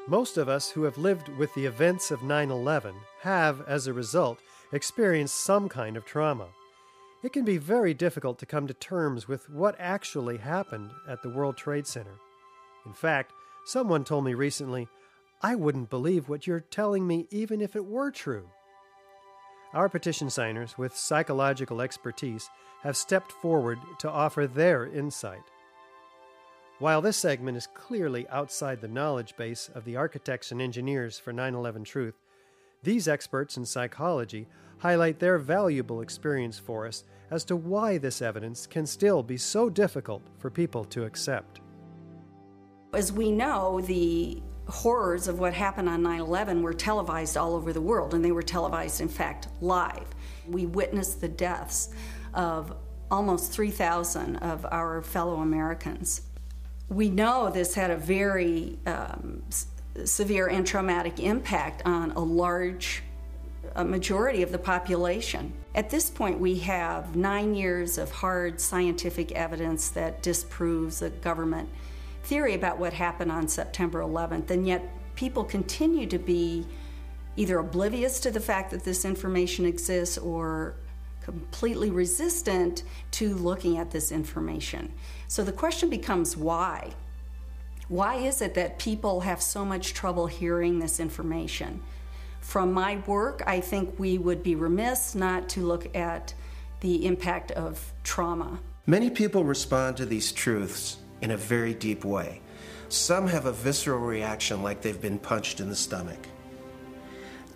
Most of us who have lived with the events of 9/11 have, as a result, experienced some kind of trauma. It can be very difficult to come to terms with what actually happened at the World Trade Center. In fact, someone told me recently, "I wouldn't believe what you're telling me even if it were true." Our petition signers with psychological expertise have stepped forward to offer their insight. While this segment is clearly outside the knowledge base of the architects and engineers for 9/11 Truth, these experts in psychology highlight their valuable experience for us as to why this evidence can still be so difficult for people to accept. As we know, the horrors of what happened on 9/11 were televised all over the world, and they were televised, in fact, live. We witnessed the deaths of almost 3,000 of our fellow Americans. We know this had a very severe and traumatic impact on a majority of the population. At this point, we have 9 years of hard scientific evidence that disproves the government theory about what happened on September 11th, and yet people continue to be either oblivious to the fact that this information exists or completely resistant to looking at this information. So the question becomes why? Why is it that people have so much trouble hearing this information? From my work, I think we would be remiss not to look at the impact of trauma. Many people respond to these truths in a very deep way. Some have a visceral reaction like they've been punched in the stomach.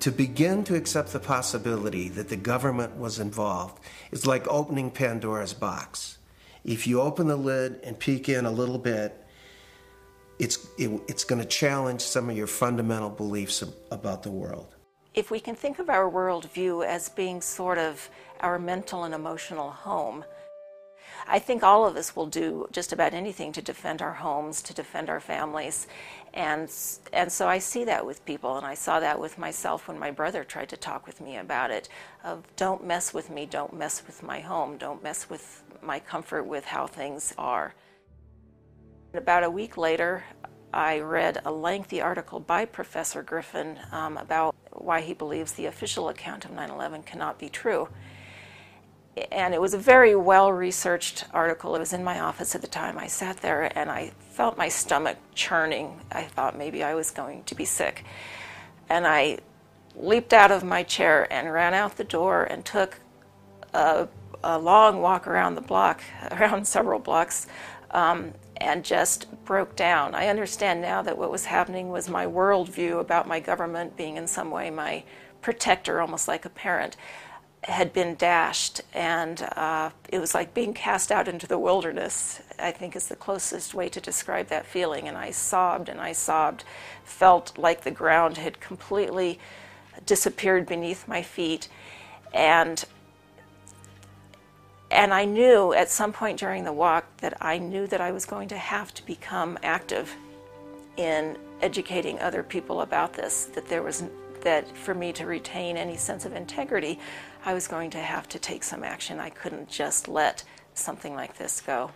To begin to accept the possibility that the government was involved is like opening Pandora's box. If you open the lid and peek in a little bit, it's going to challenge some of your fundamental beliefs about the world. If we can think of our worldview as being sort of our mental and emotional home, I think all of us will do just about anything to defend our homes, to defend our families. And so I see that with people, and I saw that with myself when my brother tried to talk with me about it, of don't mess with me, don't mess with my home, don't mess with my comfort with how things are. About a week later, I read a lengthy article by Professor Griffin about why he believes the official account of 9/11 cannot be true. And it was a very well-researched article. It was in my office at the time. I sat there and I felt my stomach churning. I thought maybe I was going to be sick. And I leaped out of my chair and ran out the door and took a long walk around the block, around several blocks, and just broke down. I understand now that what was happening was my worldview about my government being in some way my protector, almost like a parent, had been dashed, and it was like being cast out into the wilderness, I think is the closest way to describe that feeling. And I sobbed, felt like the ground had completely disappeared beneath my feet. And I knew at some point during the walk that I knew that I was going to have to become active in educating other people about this, that for me to retain any sense of integrity, I was going to have to take some action. I couldn't just let something like this go.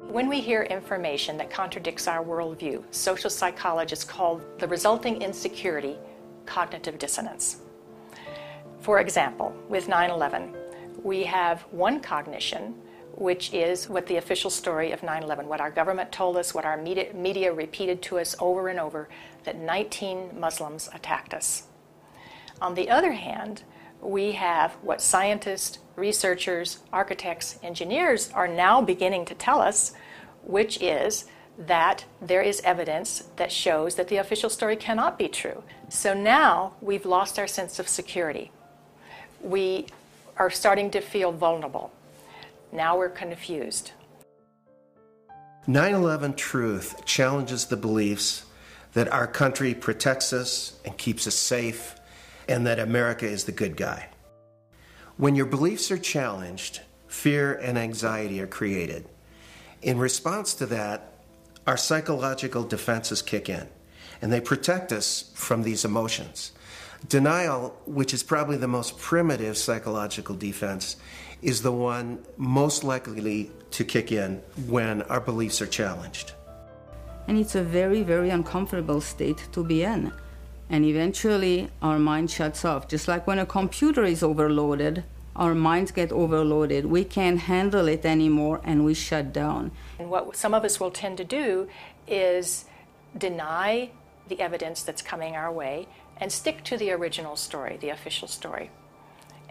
When we hear information that contradicts our worldview, social psychologists call the resulting insecurity cognitive dissonance. For example, with 9/11, we have one cognition, which is what the official story of 9/11, what our government told us, what our media repeated to us over and over, that 19 Muslims attacked us. On the other hand, we have what scientists, researchers, architects, engineers are now beginning to tell us, which is that there is evidence that shows that the official story cannot be true. So now we've lost our sense of security. We are starting to feel vulnerable. Now we're confused. 9/11 Truth challenges the beliefs that our country protects us and keeps us safe, and that America is the good guy. When your beliefs are challenged, fear and anxiety are created. In response to that, our psychological defenses kick in, and they protect us from these emotions. Denial, which is probably the most primitive psychological defense, is the one most likely to kick in when our beliefs are challenged. And it's a very, very uncomfortable state to be in. And eventually our mind shuts off. Just like when a computer is overloaded, our minds get overloaded. We can't handle it anymore and we shut down. And what some of us will tend to do is deny the evidence that's coming our way and stick to the original story, the official story,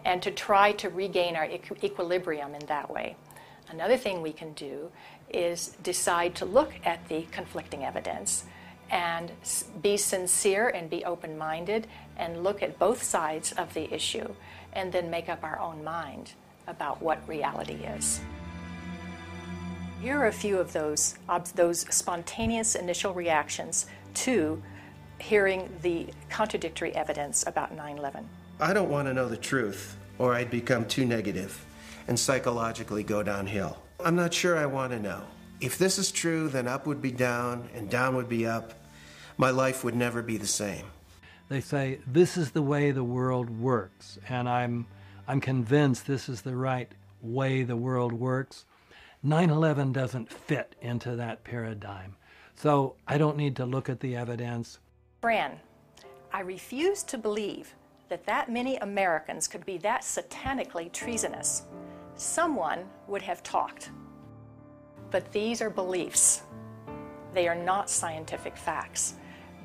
and to try to regain our equilibrium in that way. Another thing we can do is decide to look at the conflicting evidence and be sincere and be open-minded and look at both sides of the issue and then make up our own mind about what reality is. Here are a few of those spontaneous initial reactions to hearing the contradictory evidence about 9/11. I don't want to know the truth, or I'd become too negative and psychologically go downhill. I'm not sure I want to know. If this is true, then up would be down and down would be up. My life would never be the same. They say, this is the way the world works, and I'm convinced this is the right way the world works. 9/11 doesn't fit into that paradigm. So I don't need to look at the evidence. Fran, I refuse to believe that many Americans could be that satanically treasonous. Someone would have talked. But these are beliefs. They are not scientific facts.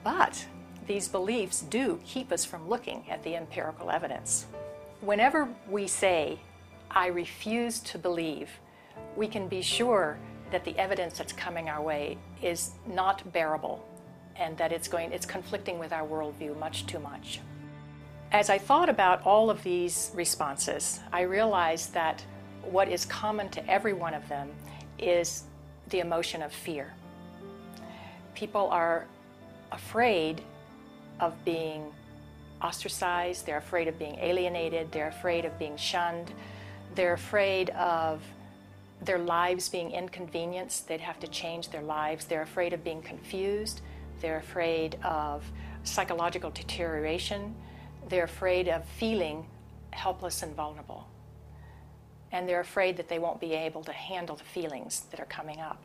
But these beliefs do keep us from looking at the empirical evidence. Whenever we say, I refuse to believe, we can be sure that the evidence that's coming our way is not bearable and that it's conflicting with our worldview much too much. As I thought about all of these responses, I realized that what is common to every one of them is the emotion of fear. People are afraid of being ostracized, they're afraid of being alienated, they're afraid of being shunned, they're afraid of their lives being inconvenienced, they'd have to change their lives, they're afraid of being confused, they're afraid of psychological deterioration, they're afraid of feeling helpless and vulnerable. And they're afraid that they won't be able to handle the feelings that are coming up.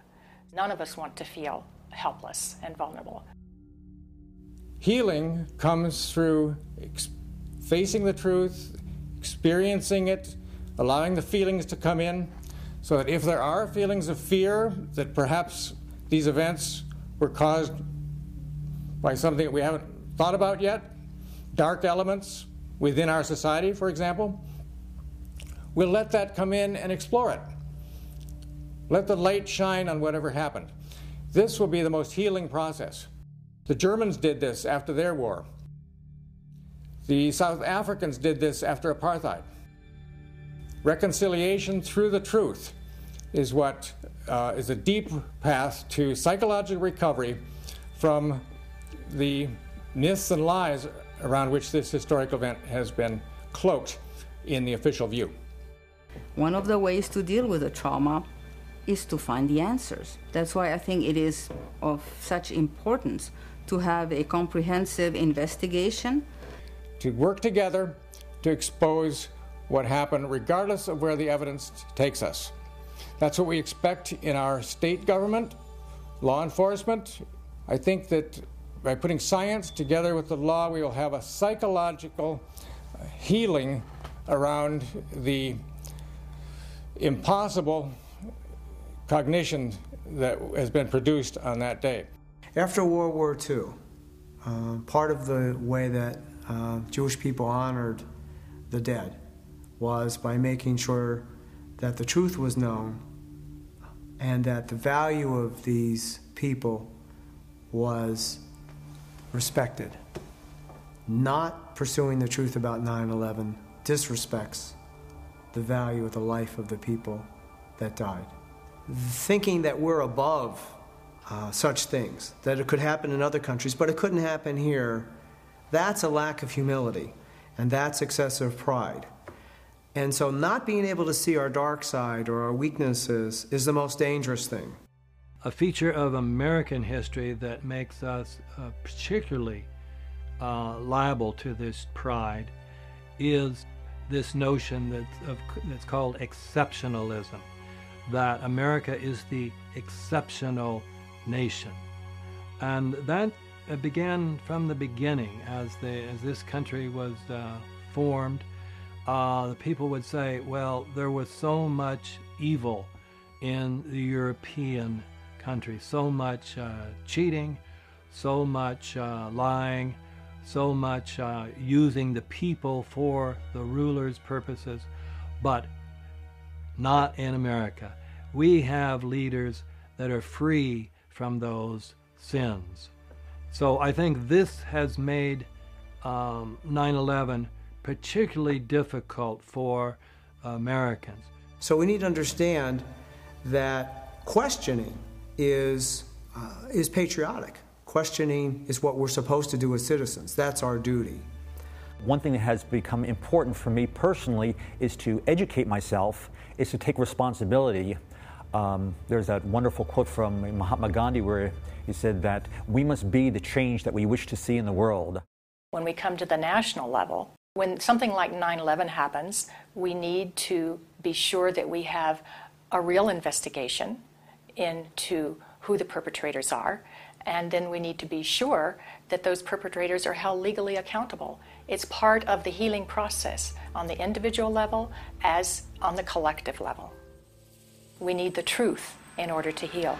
None of us want to feel helpless and vulnerable. Healing comes through facing the truth, experiencing it, allowing the feelings to come in, so that if there are feelings of fear that perhaps these events were caused by something that we haven't thought about yet, dark elements within our society, for example, we'll let that come in and explore it. Let the light shine on whatever happened. This will be the most healing process. The Germans did this after their war. The South Africans did this after apartheid. Reconciliation through the truth is what is a deep path to psychological recovery from the myths and lies around which this historic event has been cloaked in the official view. One of the ways to deal with the trauma is to find the answers. That's why I think it is of such importance to have a comprehensive investigation. To work together to expose what happened, regardless of where the evidence takes us. That's what we expect in our state government, law enforcement. I think that by putting science together with the law, we will have a psychological healing around the impossible cognition that has been produced on that day. After World War II, part of the way that Jewish people honored the dead was by making sure that the truth was known and that the value of these people was respected. Not pursuing the truth about 9/11 disrespects the value of the life of the people that died. Thinking that we're above such things, that it could happen in other countries, but it couldn't happen here, that's a lack of humility, and that's excessive pride. And so not being able to see our dark side or our weaknesses is the most dangerous thing. A feature of American history that makes us particularly liable to this pride is this notion that's called exceptionalism, that America is the exceptional nation. And that began from the beginning. As this country was formed, the people would say, well, there was so much evil in the European countries, so much cheating, so much lying, so much using the people for the rulers' purposes, but not in America. We have leaders that are free from those sins. So I think this has made 9/11 particularly difficult for Americans. So we need to understand that questioning is patriotic. Questioning is what we're supposed to do as citizens. That's our duty. One thing that has become important for me personally is to educate myself, is to take responsibility. There's that wonderful quote from Mahatma Gandhi where he said that we must be the change that we wish to see in the world. When we come to the national level, when something like 9/11 happens, we need to be sure that we have a real investigation into who the perpetrators are, and then we need to be sure that those perpetrators are held legally accountable. It's part of the healing process on the individual level as on the collective level. We need the truth in order to heal.